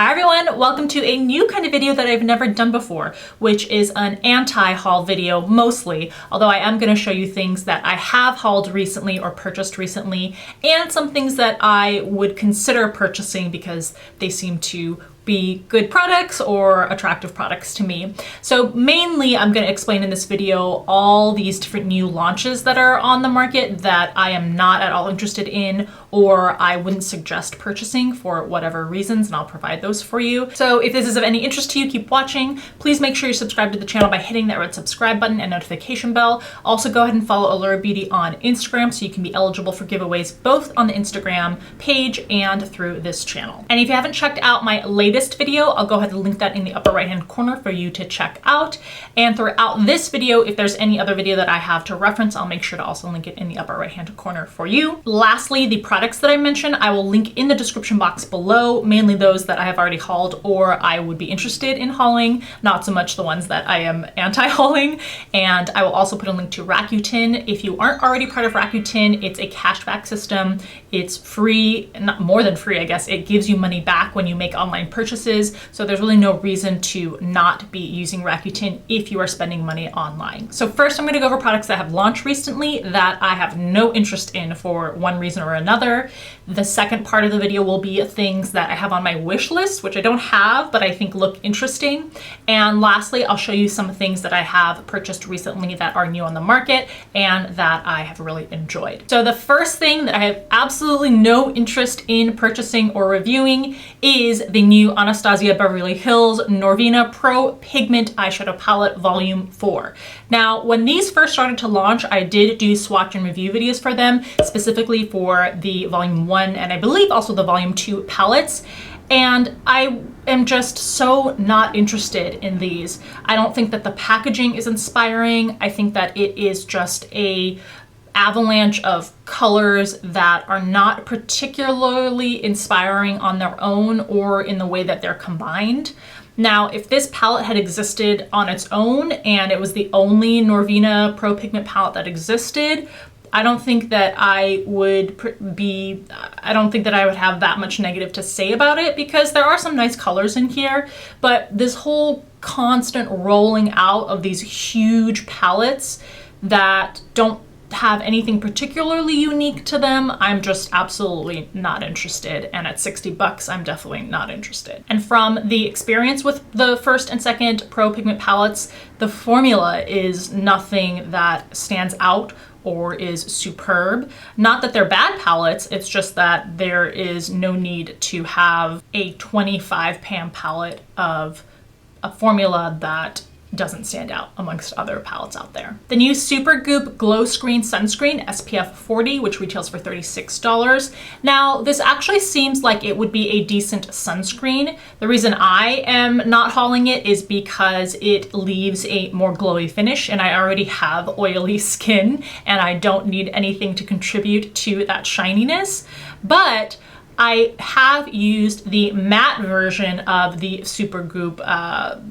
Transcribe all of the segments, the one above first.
Hi everyone, welcome to a new kind of video that I've never done before, which is an anti-haul video mostly, although I am going to show you things that I have hauled recently or purchased recently, and some things that I would consider purchasing because they seem to be good products or attractive products to me. So mainly I'm going to explain in this video all these different new launches that are on the market that I am not at all interested in or I wouldn't suggest purchasing for whatever reasons, and I'll provide those for you. So if this is of any interest to you, keep watching. Please make sure you subscribe to the channel by hitting that red subscribe button and notification bell. Also go ahead and follow Allura Beauty on Instagram so you can be eligible for giveaways both on the Instagram page and through this channel. And if you haven't checked out my latest video, I'll go ahead and link that in the upper right hand corner for you to check out. And throughout this video, if there's any other video that I have to reference, I'll make sure to also link it in the upper right hand corner for you. Lastly, the products that I mentioned, I will link in the description box below, mainly those that I have already hauled or I would be interested in hauling, not so much the ones that I am anti-hauling. And I will also put a link to Rakuten. If you aren't already part of Rakuten, it's a cashback system. It's free, not more than free, I guess. It gives you money back when you make online purchases. So there's really no reason to not be using Rakuten if you are spending money online. So first I'm gonna go over products that have launched recently that I have no interest in for one reason or another. The second part of the video will be things that I have on my wish list, which I don't have, but I think look interesting. And lastly, I'll show you some things that I have purchased recently that are new on the market and that I have really enjoyed. So the first thing that I have absolutely no interest in purchasing or reviewing is the new Anastasia Beverly Hills Norvina Pro Pigment Eyeshadow Palette Volume 4. Now, when these first started to launch, I did do swatch and review videos for them, specifically for the Volume 1 and I believe also the Volume 2 palettes. And I am just so not interested in these. I don't think that the packaging is inspiring. I think that it is just a avalanche of colors that are not particularly inspiring on their own or in the way that they're combined. Now, if this palette had existed on its own and it was the only Norvina Pro Pigment palette that existed, I don't think that I would have that much negative to say about it because there are some nice colors in here, but this whole constant rolling out of these huge palettes that don't have anything particularly unique to them, I'm just absolutely not interested. And at 60 bucks, I'm definitely not interested. And from the experience with the first and second Pro Pigment palettes, the formula is nothing that stands out or is superb. Not that they're bad palettes, it's just that there is no need to have a 25 pan palette of a formula that doesn't stand out amongst other palettes out there. The new Supergoop Glow Screen Sunscreen SPF 40, which retails for $36. Now, this actually seems like it would be a decent sunscreen. The reason I am not hauling it is because it leaves a more glowy finish and I already have oily skin and I don't need anything to contribute to that shininess. But I have used the matte version of the Supergoop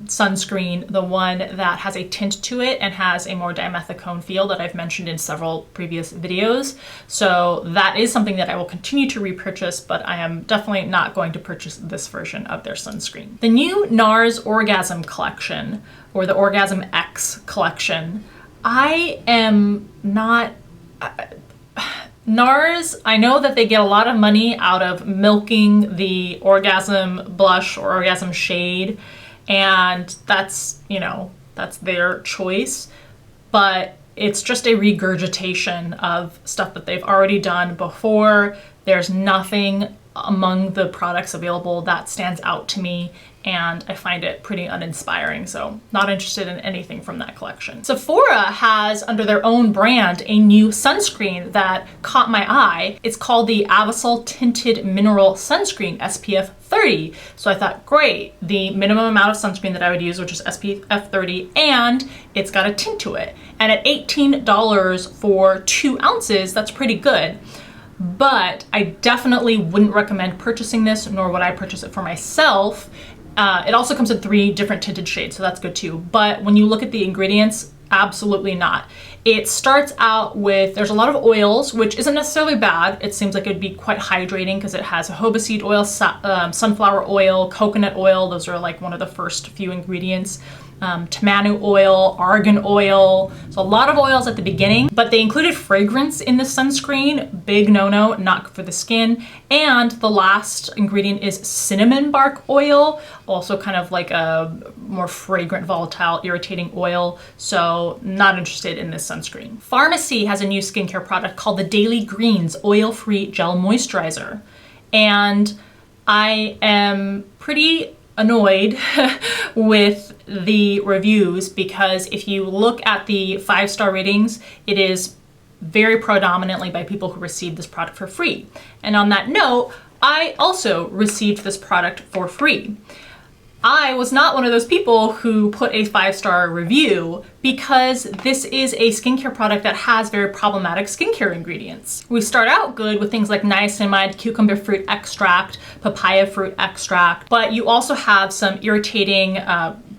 sunscreen, the one that has a tint to it and has a more dimethicone feel that I've mentioned in several previous videos. So that is something that I will continue to repurchase, but I am definitely not going to purchase this version of their sunscreen. The new NARS Orgasm collection, or the Orgasm X collection, I am not... NARS, I know that they get a lot of money out of milking the orgasm blush or orgasm shade, and that's, you know, that's their choice, but it's just a regurgitation of stuff that they've already done before. There's nothing among the products available that stands out to me, and I find it pretty uninspiring, so not interested in anything from that collection. Sephora has, under their own brand, a new sunscreen that caught my eye. It's called the Avasol Tinted Mineral Sunscreen SPF 30. So I thought, great, the minimum amount of sunscreen that I would use, which is SPF 30, and it's got a tint to it. And at $18 for 2 ounces, that's pretty good. But I definitely wouldn't recommend purchasing this, nor would I purchase it for myself. It also comes in 3 different tinted shades, so that's good too. But when you look at the ingredients, Absolutely not. It starts out with, there's a lot of oils, which isn't necessarily bad. It seems like it would be quite hydrating because it has jojoba seed oil, sunflower oil, coconut oil. Those are like one of the first few ingredients. Tamanu oil, argan oil. So a lot of oils at the beginning, but they included fragrance in the sunscreen. Big no-no, not for the skin. And the last ingredient is cinnamon bark oil, also kind of like a more fragrant, volatile, irritating oil. So not interested in this sunscreen. Pharmacy has a new skincare product called the Daily Greens Oil-Free Gel Moisturizer. And I am pretty annoyed with the reviews because if you look at the 5-star ratings, it is very predominantly by people who received this product for free. And on that note, I also received this product for free. I was not one of those people who put a 5-star review because this is a skincare product that has very problematic skincare ingredients. We start out good with things like niacinamide, cucumber fruit extract, papaya fruit extract, but you also have some irritating,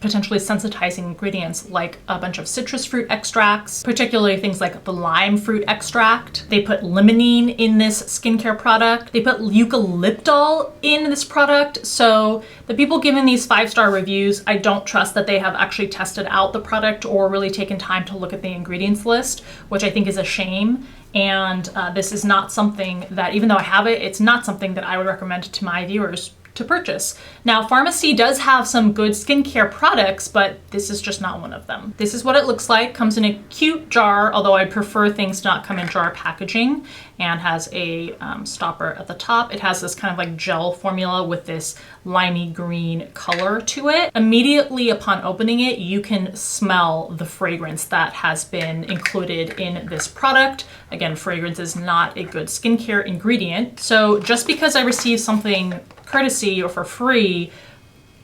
potentially sensitizing ingredients like a bunch of citrus fruit extracts, particularly things like the lime fruit extract. They put limonene in this skincare product. They put eucalyptol in this product. So the people giving these 5-star reviews, I don't trust that they have actually tested out the product or really taken time to look at the ingredients list, which I think is a shame. And this is not something that, even though I have it, it's not something that I would recommend to my viewers to purchase. Now, Pharmacy does have some good skincare products, but this is just not one of them. This is what it looks like. Comes in a cute jar, although I prefer things to not come in jar packaging, and has a stopper at the top. It has this kind of like gel formula with this limey green color to it. Immediately upon opening it, you can smell the fragrance that has been included in this product. Again, fragrance is not a good skincare ingredient. So just because I received something courtesy or for free,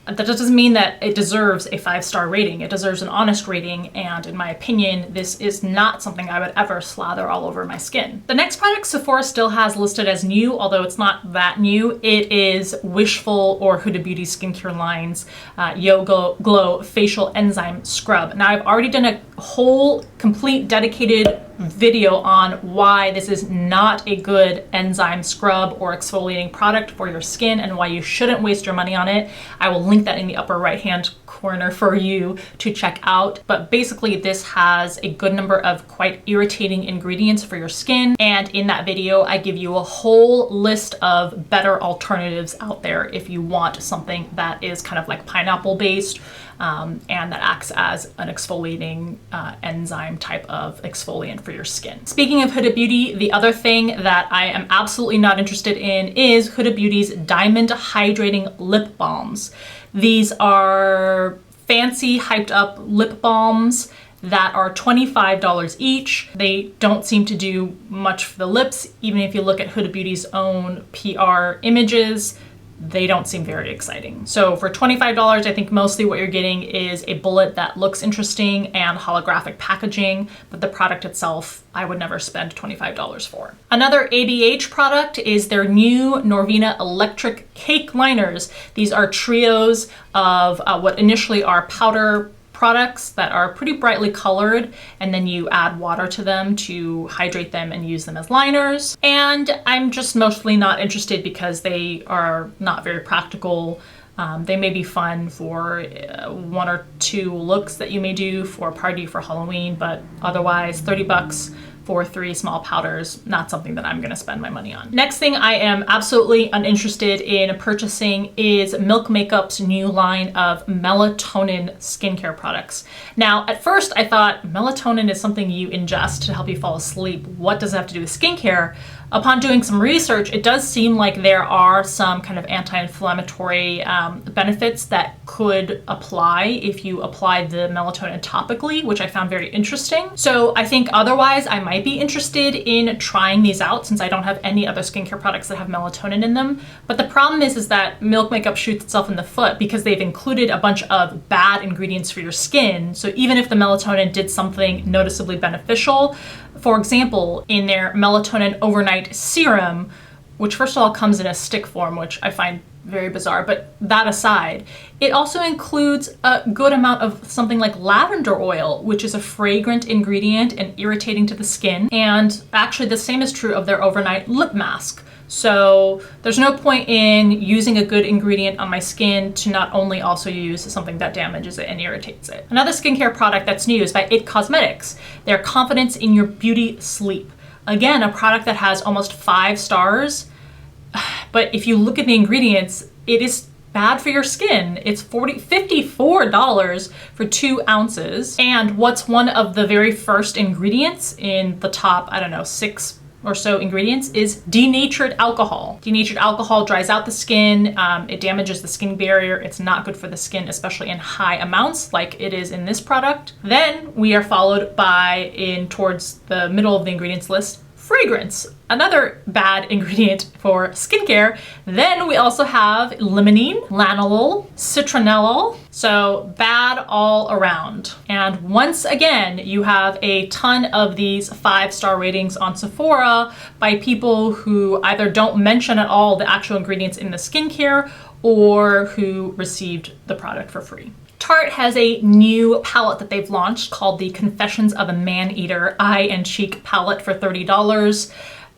that doesn't mean that it deserves a 5-star rating. It deserves an honest rating, and in my opinion, this is not something I would ever slather all over my skin. The next product Sephora still has listed as new, although it's not that new. It is Wishful or Huda Beauty skincare lines Yo Glow Facial Enzyme Scrub. Now, I've already done a whole complete dedicated video on why this is not a good enzyme scrub or exfoliating product for your skin and why you shouldn't waste your money on it. I will link that in the upper right hand corner for you to check out. But basically this has a good number of quite irritating ingredients for your skin, and in that video I give you a whole list of better alternatives out there if you want something that is kind of like pineapple based and that acts as an exfoliating enzyme type of exfoliant for your skin. Speaking of Huda Beauty, the other thing that I am absolutely not interested in is Huda Beauty's Diamond Hydrating Lip Balms. These are fancy, hyped up lip balms that are $25 each. They don't seem to do much for the lips. Even if you look at Huda Beauty's own PR images, they don't seem very exciting. So for $25, I think mostly what you're getting is a bullet that looks interesting and holographic packaging, but the product itself, I would never spend $25 for. Another ABH product is their new Norvina Electric Cake Liners. These are trios of what initially are powder products that are pretty brightly colored, and then you add water to them to hydrate them and use them as liners. And I'm just mostly not interested because they are not very practical. They may be fun for 1 or 2 looks that you may do for a party for Halloween, but otherwise $30 for 3 small powders, not something that I'm gonna spend my money on. Next thing I am absolutely uninterested in purchasing is Milk Makeup's new line of melatonin skincare products. Now, at first I thought melatonin is something you ingest to help you fall asleep. What does it have to do with skincare? Upon doing some research, it does seem like there are some kind of anti-inflammatory benefits that could apply if you apply the melatonin topically, which I found very interesting. So I think otherwise I might be interested in trying these out since I don't have any other skincare products that have melatonin in them. But the problem is that Milk Makeup shoots itself in the foot because they've included a bunch of bad ingredients for your skin. So even if the melatonin did something noticeably beneficial, for example, in their melatonin overnight serum, which first of all comes in a stick form, which I find very bizarre, but that aside, it also includes a good amount of something like lavender oil, which is a fragrant ingredient and irritating to the skin. And actually the same is true of their overnight lip mask. So there's no point in using a good ingredient on my skin to not only also use something that damages it and irritates it. Another skincare product that's new is by IT Cosmetics. Their Confidence in Your Beauty Sleep. Again, a product that has almost 5 stars, but if you look at the ingredients, it is bad for your skin. It's $54 for 2 ounces. And what's one of the very first ingredients in the top, I don't know, 6 or so ingredients is denatured alcohol. Denatured alcohol dries out the skin, it damages the skin barrier, it's not good for the skin, especially in high amounts like it is in this product. Then we are followed by, towards the middle of the ingredients list, fragrance, another bad ingredient for skincare. Then we also have limonene, lanolol, citronellol, so bad all around. And once again, you have a ton of these 5-star ratings on Sephora by people who either don't mention at all the actual ingredients in the skincare or who received the product for free. Tarte has a new palette that they've launched called the Confessions of a Man-Eater Eye and Cheek palette for $30.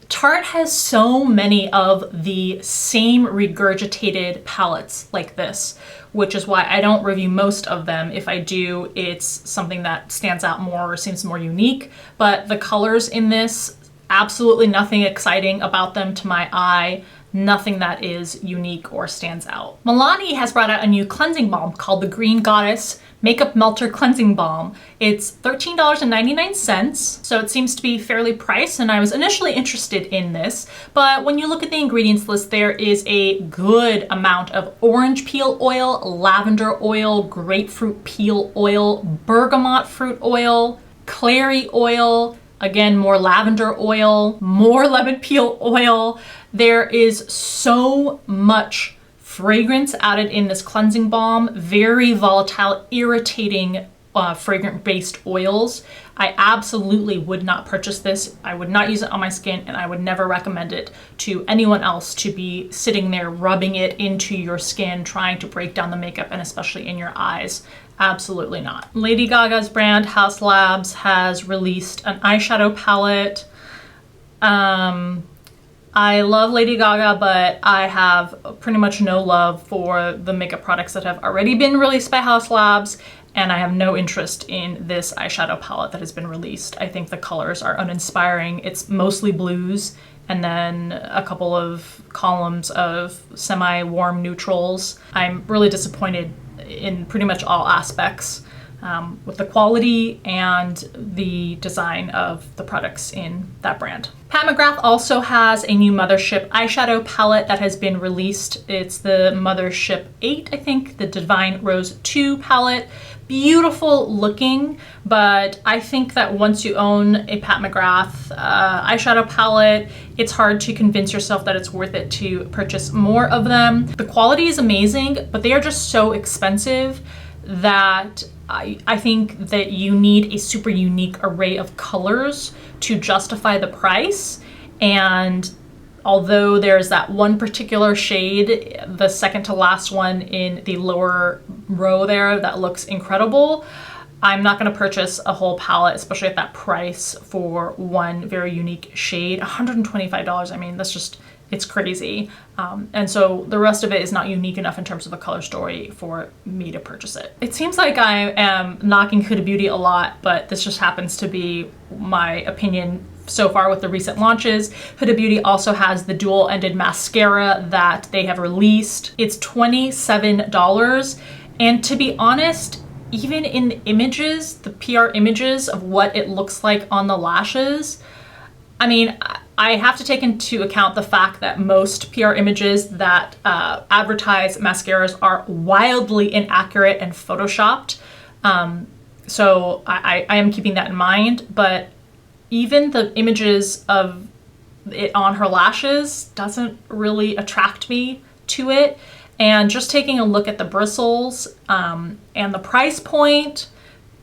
Tarte has so many of the same regurgitated palettes like this, which is why I don't review most of them. If I do, it's something that stands out more or seems more unique. But the colors in this, absolutely nothing exciting about them to my eye. Nothing that is unique or stands out. Milani has brought out a new cleansing balm called the Green Goddess Makeup Melter Cleansing Balm. It's $13.99, so it seems to be fairly priced, and I was initially interested in this, but when you look at the ingredients list, there is a good amount of orange peel oil, lavender oil, grapefruit peel oil, bergamot fruit oil, clary oil, again, more lavender oil, more lemon peel oil. There is so much fragrance added in this cleansing balm, very volatile, irritating, fragrant-based oils. I absolutely would not purchase this. I would not use it on my skin, and I would never recommend it to anyone else to be sitting there rubbing it into your skin, trying to break down the makeup, and especially in your eyes. Absolutely not. Lady Gaga's brand, Haus Labs, has released an eyeshadow palette. I love Lady Gaga, but I have pretty much no love for the makeup products that have already been released by Haus Labs, and I have no interest in this eyeshadow palette that has been released. I think the colors are uninspiring. It's mostly blues and then a couple of columns of semi-warm neutrals. I'm really disappointed in pretty much all aspects with the quality and the design of the products in that brand. Pat McGrath also has a new Mothership eyeshadow palette that has been released. It's the Mothership 8, I think, the Divine Rose 2 palette. Beautiful looking, but I think that once you own a Pat McGrath eyeshadow palette, it's hard to convince yourself that it's worth it to purchase more of them. The quality is amazing, but they are just so expensive that I think that you need a super unique array of colors to justify the price. And although there's that one particular shade, the second to last one in the lower row there, that looks incredible, I'm not going to purchase a whole palette, especially at that price, for one very unique shade. $125, I mean, that's just, it's crazy. And so the rest of it is not unique enough in terms of the color story for me to purchase it. It seems like I am knocking Huda Beauty a lot, but this just happens to be my opinion so far with the recent launches. Huda Beauty also has the dual-ended mascara that they have released. It's $27, and to be honest, even in the images, the PR images of what it looks like on the lashes, I mean, I have to take into account the fact that most PR images that advertise mascaras are wildly inaccurate and photoshopped. So I am keeping that in mind, but even the images of it on her lashes doesn't really attract me to it. And just taking a look at the bristles and the price point,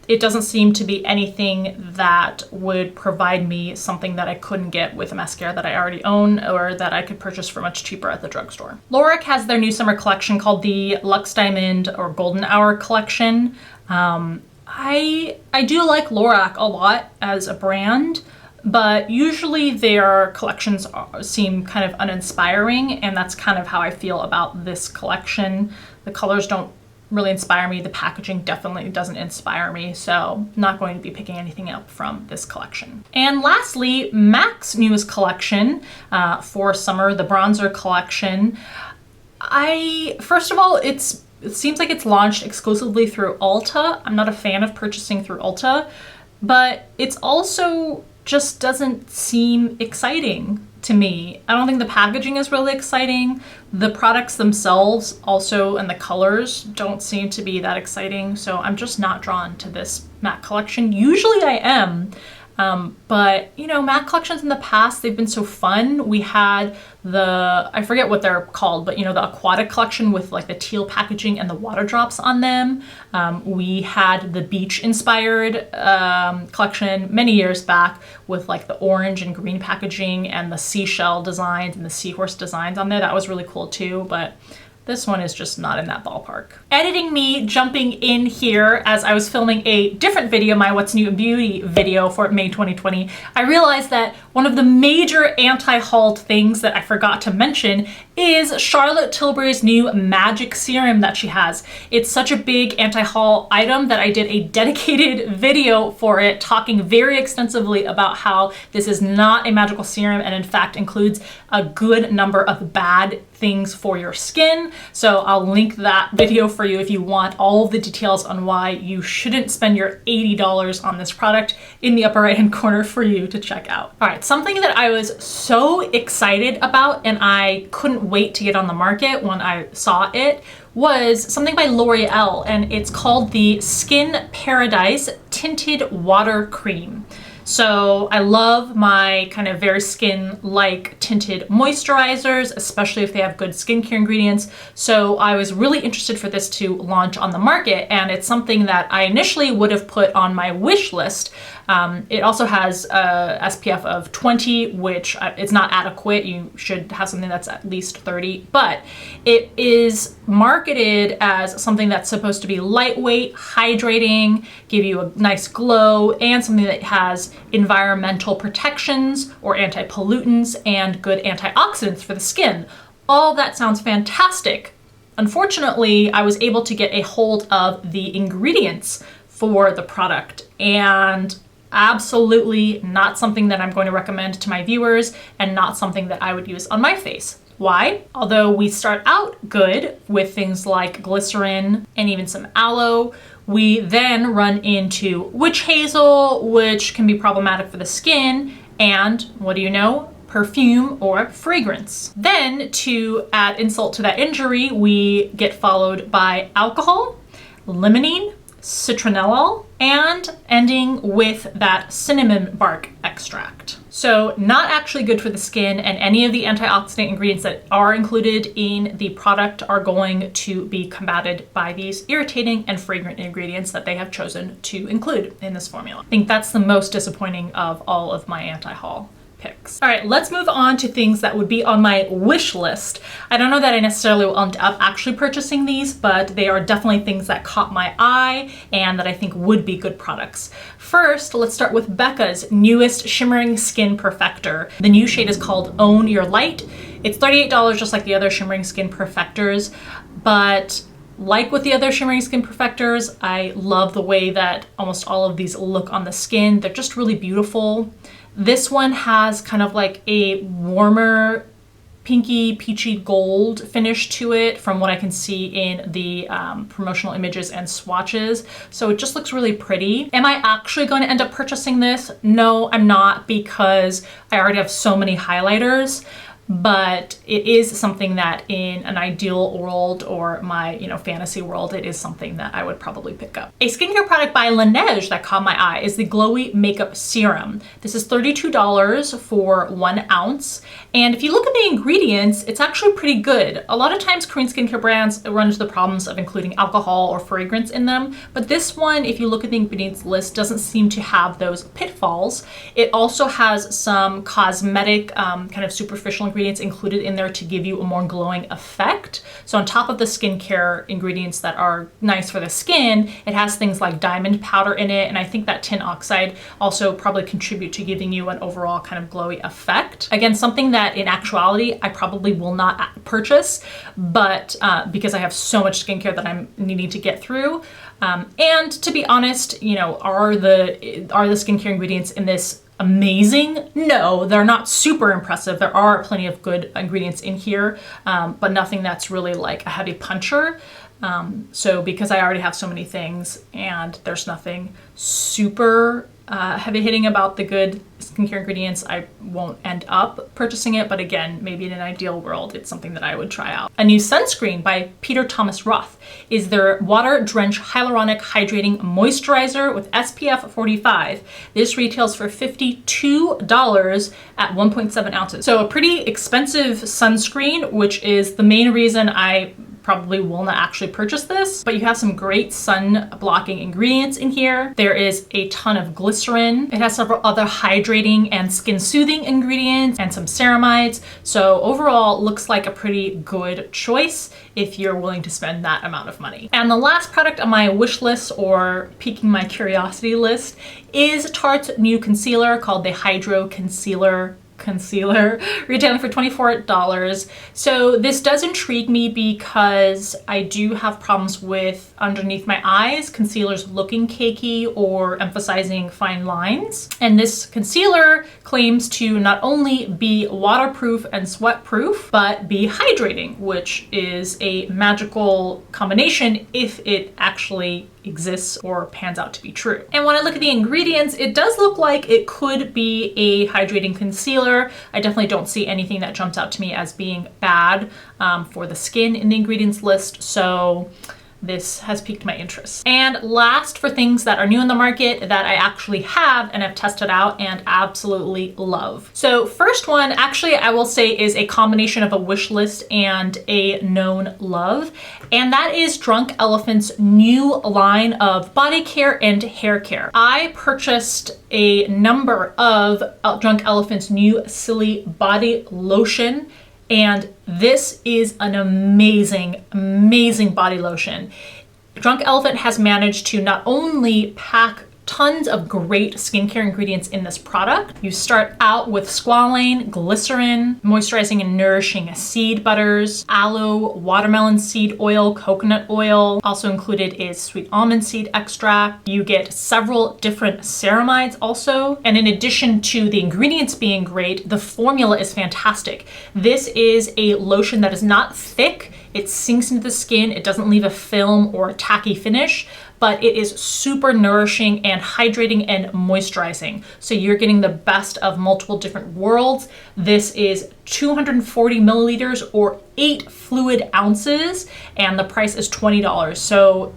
it doesn't seem to be anything that would provide me something that I couldn't get with a mascara that I already own or that I could purchase for much cheaper at the drugstore. Lorac has their new summer collection called the Luxe Diamond or Golden Hour collection. I do like Lorac a lot as a brand, but usually their collections seem kind of uninspiring, and that's kind of how I feel about this collection. The colors don't really inspire me. The packaging definitely doesn't inspire me, so not going to be picking anything up from this collection. And lastly, MAC's newest collection for summer, the bronzer collection. First of all, it seems like it's launched exclusively through Ulta. I'm not a fan of purchasing through Ulta, but it's also just doesn't seem exciting to me. I don't think the packaging is really exciting. The products themselves also, and the colors don't seem to be that exciting. So I'm just not drawn to this MAC collection. Usually I am, but you know, MAC collections in the past, they've been so fun. We had I forget what they're called, but you know, the aquatic collection with like the teal packaging and the water drops on them. We had the beach inspired collection many years back with like the orange and green packaging and the seashell designs and the seahorse designs on there. That was really cool too, but this one is just not in that ballpark. Editing me jumping in here as I was filming a different video, my What's New in Beauty video for May 2020, I realized that one of the major anti-hauled things that I forgot to mention is Charlotte Tilbury's new Magic Serum that she has. It's such a big anti-haul item that I did a dedicated video for it, talking very extensively about how this is not a magical serum and in fact includes a good number of bad things for your skin. So I'll link that video for you if you want all of the details on why you shouldn't spend your $80 on this product in the upper right hand corner for you to check out. All right, something that I was so excited about and I couldn't wait to get on the market when I saw it was something by L'Oreal, and it's called the Skin Paradise Tinted Water Cream. So I love my kind of very skin-like tinted moisturizers, especially if they have good skincare ingredients. So I was really interested for this to launch on the market, and it's something that I initially would have put on my wish list. It also has a SPF of 20, which is not adequate. You should have something that's at least 30, but it is marketed as something that's supposed to be lightweight, hydrating, give you a nice glow, and something that has environmental protections or anti-pollutants and good antioxidants for the skin. All that sounds fantastic. Unfortunately, I was able to get a hold of the ingredients for the product, and absolutely not something that I'm going to recommend to my viewers and not something that I would use on my face. Why? Although we start out good with things like glycerin and even some aloe, we then run into witch hazel, which can be problematic for the skin, and what do you know? Perfume or fragrance. Then, to add insult to that injury, we get followed by alcohol, limonene, citronellol, and ending with that cinnamon bark extract. So not actually good for the skin, and any of the antioxidant ingredients that are included in the product are going to be combated by these irritating and fragrant ingredients that they have chosen to include in this formula. I think that's the most disappointing of all of my anti-haul picks. All right, let's move on to things that would be on my wish list. I don't know that I necessarily will end up actually purchasing these, but they are definitely things that caught my eye and that I think would be good products. First, let's start with Becca's newest Shimmering Skin Perfector. The new shade is called Own Your Light. It's $38 just like the other Shimmering Skin Perfectors, but like with the other Shimmering Skin Perfectors, I love the way that almost all of these look on the skin. They're just really beautiful. This one has kind of like a warmer pinky peachy gold finish to it from what I can see in the promotional images and swatches. So it just looks really pretty. Am I actually going to end up purchasing this? No, I'm not, because I already have so many highlighters. but it is something that in an ideal world or my, fantasy world, it is something that I would probably pick up. A skincare product by Laneige that caught my eye is the Glowy Makeup Serum. This is $32 for 1 ounce. And if you look at the ingredients, it's actually pretty good. A lot of times Korean skincare brands run into the problems of including alcohol or fragrance in them, but this one, if you look at the ingredients list, doesn't seem to have those pitfalls. It also has some cosmetic, kind of superficial ingredients included in there to give you a more glowing effect. So on top of the skincare ingredients that are nice for the skin, it has things like diamond powder in it, and I think that tin oxide also probably contribute to giving you an overall kind of glowy effect. Again, something that in actuality I probably will not purchase, but because I have so much skincare that I'm needing to get through. And to be honest, are the skincare ingredients in this amazing? No, they're not super impressive. There are plenty of good ingredients in here, but nothing that's really like a heavy puncher. So because I already have so many things and there's nothing super heavy hitting about the good skincare ingredients, I won't end up purchasing it. But again, maybe in an ideal world, it's something that I would try out. A new sunscreen by Peter Thomas Roth is their Water Drench Hyaluronic Hydrating Moisturizer with SPF 45. This retails for $52 at 1.7 ounces. So a pretty expensive sunscreen, which is the main reason I probably will not actually purchase this, but you have some great sun blocking ingredients in here. There is a ton of glycerin. It has several other hydrating and skin soothing ingredients and some ceramides. So overall, looks like a pretty good choice if you're willing to spend that amount of money. And the last product on my wish list, or piquing my curiosity list, is Tarte's new concealer called the Hydrocealer concealer, retailing for $24. So this does intrigue me because I do have problems with underneath my eyes, concealers looking cakey or emphasizing fine lines. And this concealer claims to not only be waterproof and sweat proof, but be hydrating, which is a magical combination if it actually exists or pans out to be true. And when I look at the ingredients, it does look like it could be a hydrating concealer. I definitely don't see anything that jumps out to me as being bad for the skin in the ingredients list. So this has piqued my interest. And last, for things that are new in the market that I actually have and have tested out and absolutely love. So first one, actually, I will say is a combination of a wish list and a known love. And that is Drunk Elephant's new line of body care and hair care. I purchased a number of Drunk Elephant's new Sili body lotion, and this is an amazing, amazing body lotion. Drunk Elephant has managed to not only pack tons of great skincare ingredients in this product. You start out with squalane, glycerin, moisturizing and nourishing seed butters, aloe, watermelon seed oil, coconut oil. Also included is sweet almond seed extract. You get several different ceramides also. And in addition to the ingredients being great, the formula is fantastic. This is a lotion that is not thick. It sinks into the skin. It doesn't leave a film or a tacky finish, but it is super nourishing and hydrating and moisturizing. So you're getting the best of multiple different worlds. This is 240 milliliters or 8 fluid ounces, and the price is $20. So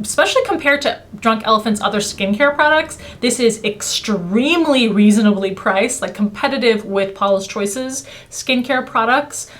especially compared to Drunk Elephant's other skincare products, this is extremely reasonably priced, like competitive with Paula's Choice's skincare products.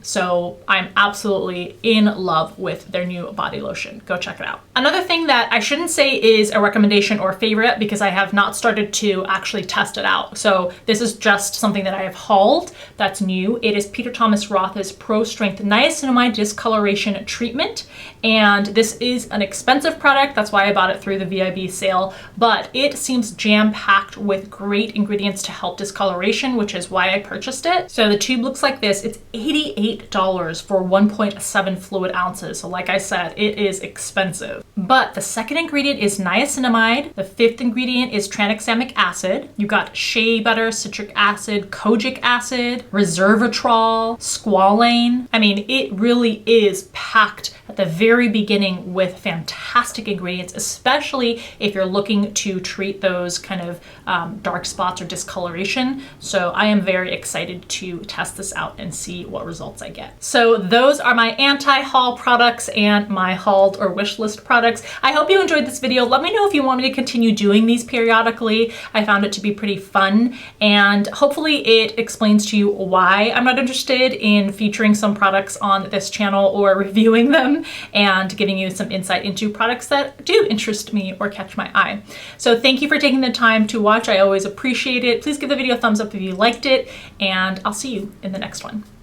So I'm absolutely in love with their new body lotion. Go check it out. Another thing that I shouldn't say is a recommendation or favorite, because I have not started to actually test it out. So this is just something that I have hauled that's new. It is Peter Thomas Roth's Pro Strength Niacinamide Discoloration Treatment. And this is an expensive product. That's why I bought it through the VIB sale, but it seems jam-packed with great ingredients to help discoloration, which is why I purchased it. So the tube looks like this. It's $88 for 1.7 fluid ounces. So like I said, it is expensive. But the second ingredient is niacinamide. The fifth ingredient is tranexamic acid. You got shea butter, citric acid, kojic acid, resveratrol, squalane. I mean, it really is packed a at the very beginning with fantastic ingredients, especially if you're looking to treat those kind of dark spots or discoloration. So I am very excited to test this out and see what results I get. So those are my anti-haul products and my hauled or wish list products. I hope you enjoyed this video. Let me know if you want me to continue doing these periodically. I found it to be pretty fun, and hopefully it explains to you why I'm not interested in featuring some products on this channel or reviewing them, and giving you some insight into products that do interest me or catch my eye. So thank you for taking the time to watch. I always appreciate it. Please give the video a thumbs up if you liked it, and I'll see you in the next one.